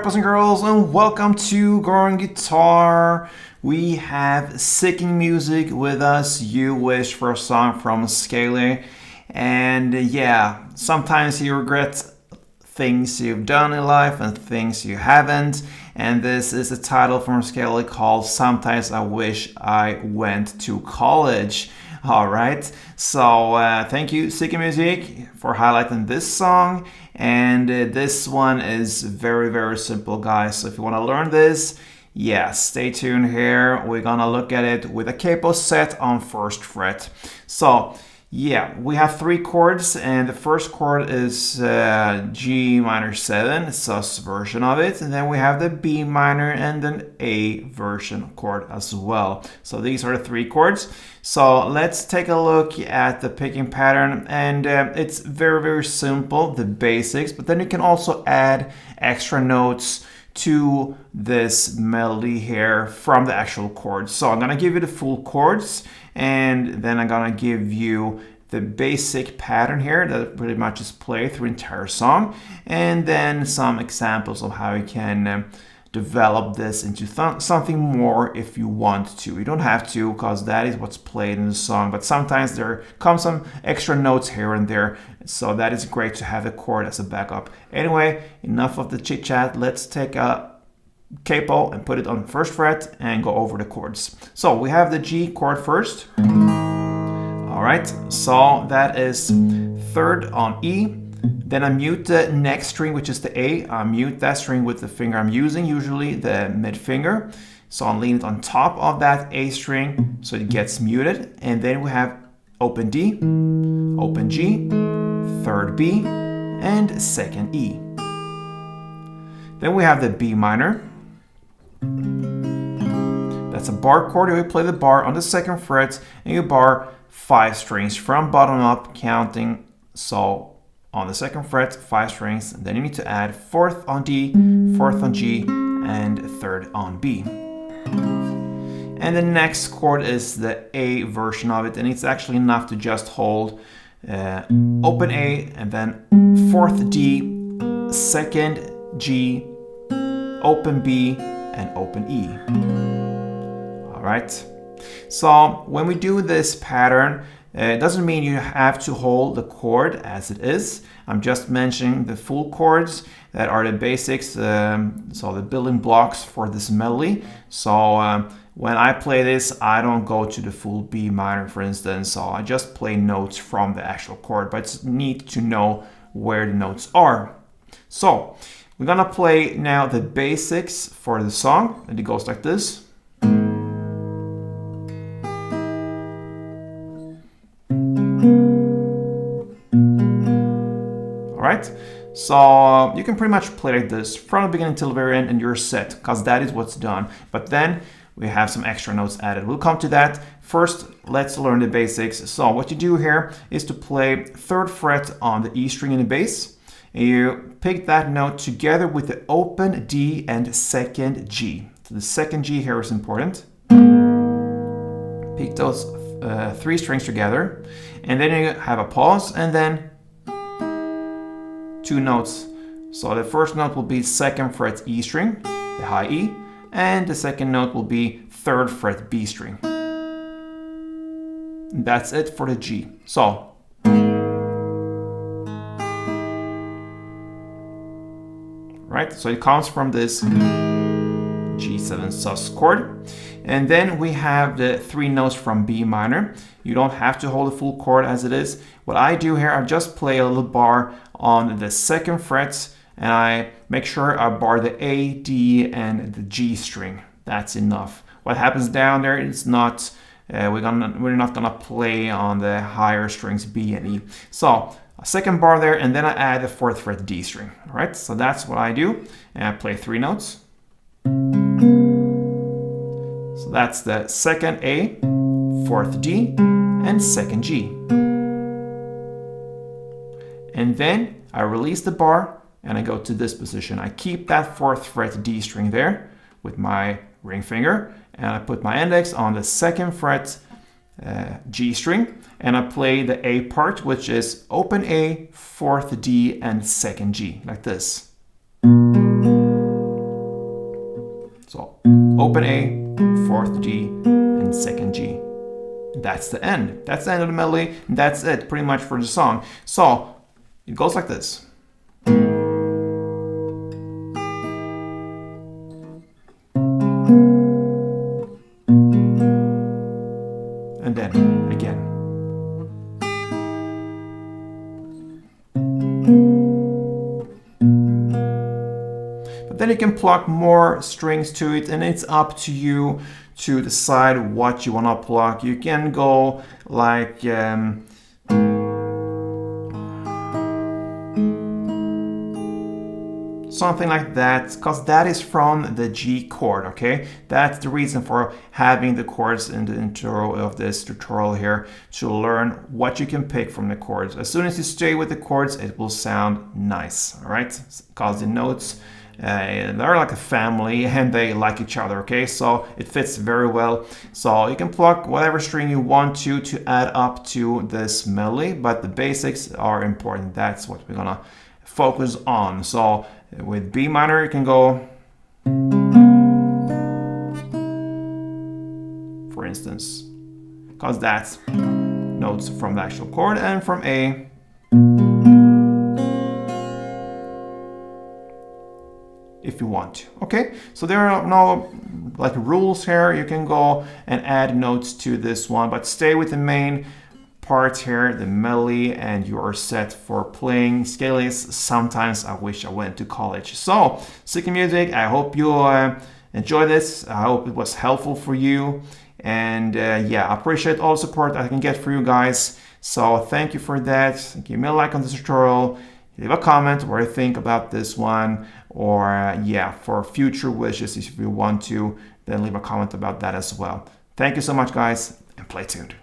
Alright, boys and girls, and welcome to Growing Guitar. We have Sicking Music with us. You wish for a song from Skele. And yeah, sometimes you regret things you've done in life and things you haven't. And this is a title from Skele called Sometimes I Wish I Went to College. Alright, so thank you, Sicking Music, for highlighting this song. And this one is very, very simple, guys. So if you want to learn this, yeah, stay tuned here. We're going to look at it with a capo set on first fret. So yeah, we have three chords, and the first chord is G minor 7, sus version of it, and then we have the B minor and an A version chord as well. So these are the three chords. So let's take a look at the picking pattern, and it's very, very simple, the basics, but then you can also add extra notes to this melody here from the actual chords. So I'm gonna give you the full chords, and then I'm gonna give you the basic pattern here that pretty much is played through the entire song, and then some examples of how you can develop this into something more if you want to. You don't have to, because that is what's played in the song, but sometimes there come some extra notes here and there, so that is great to have a chord as a backup. Anyway, enough of the chit chat. Let's take a capo and put it on first fret and go over the chords. So we have the G chord first. All right, so that is third on E. Then I mute the next string, which is the A. I mute that string with the finger I'm using, usually the mid finger. So I'll lean it on top of that A string so it gets muted. And then we have open D, open G, third B, and second E. Then we have the B minor. That's a bar chord. You play the bar on the second fret, and you bar 5 strings from bottom up, counting. So on the second fret, 5 strings, and then you need to add fourth on D, fourth on G, and third on B. And the next chord is the A version of it, and it's actually enough to just hold open A, and then fourth D, second G, open B, and open E. All right. So when we do this pattern, it doesn't mean you have to hold the chord as it is. I'm just mentioning the full chords that are the basics, so the building blocks for this melody. So when I play this, I don't go to the full B minor, for instance. So I just play notes from the actual chord, but it's neat to know where the notes are. So we're gonna play now the basics for the song, and it goes like this. Alright, so you can pretty much play like this from the beginning till the very end, and you're set, because that is what's done. But then we have some extra notes added. We'll come to that. First, let's learn the basics. So what you do here is to play third fret on the E string in the bass. And you pick that note together with the open D and second G. So the second G here is important. Pick those 3 strings together, and then you have a pause, and then 2 notes. So the first note will be second fret E string, the high E, and the second note will be third fret B string. And that's it for the G. So right, so it comes from this G7 sus chord. And then we have the 3 notes from B minor. You don't have to hold the full chord as it is. What I do here, I just play a little bar on the second fret, and I make sure I bar the A, D, and the G string. That's enough. What happens down there is not, we're not gonna play on the higher strings B and E. So a second bar there, and then I add the fourth fret D string. All right, so that's what I do, and I play 3 notes. So that's the second A, fourth D, and second G. And then I release the bar and I go to this position. I keep that fourth fret D string there with my ring finger, and I put my index on the second fret G string, and I play the A part, which is open A, fourth D, and second G, like this. open A, fourth G, and second G. That's the end. That's the end of the melody. And that's it pretty much for the song. So it goes like this. And then again. But then you can plug more strings to it, and it's up to you to decide what you want to plug. You can go like something like that, because that is from the G chord, okay? That's the reason for having the chords in the intro of this tutorial here, to learn what you can pick from the chords. As soon as you stay with the chords, it will sound nice, all right? Because the notes, they're like a family and they like each other, okay? So it fits very well. So you can plug whatever string you want to add up to this melody, but the basics are important. That's what we're gonna focus on. So with B minor, you can go, for instance, because that's notes from the actual chord, and from A, if you want to. Okay, so there are no like rules here. You can go and add notes to this one, but stay with the main part here, the melody, and you are set for playing Skele. Sometimes I wish I went to college. So, Seeking Music, I hope you enjoy this. I hope it was helpful for you. And yeah, I appreciate all the support I can get for you guys. So thank you for that. Give me a like on this tutorial. Leave a comment what you think about this one. Or yeah, for future wishes, if you want to, then leave a comment about that as well. Thank you so much, guys, and play tuned.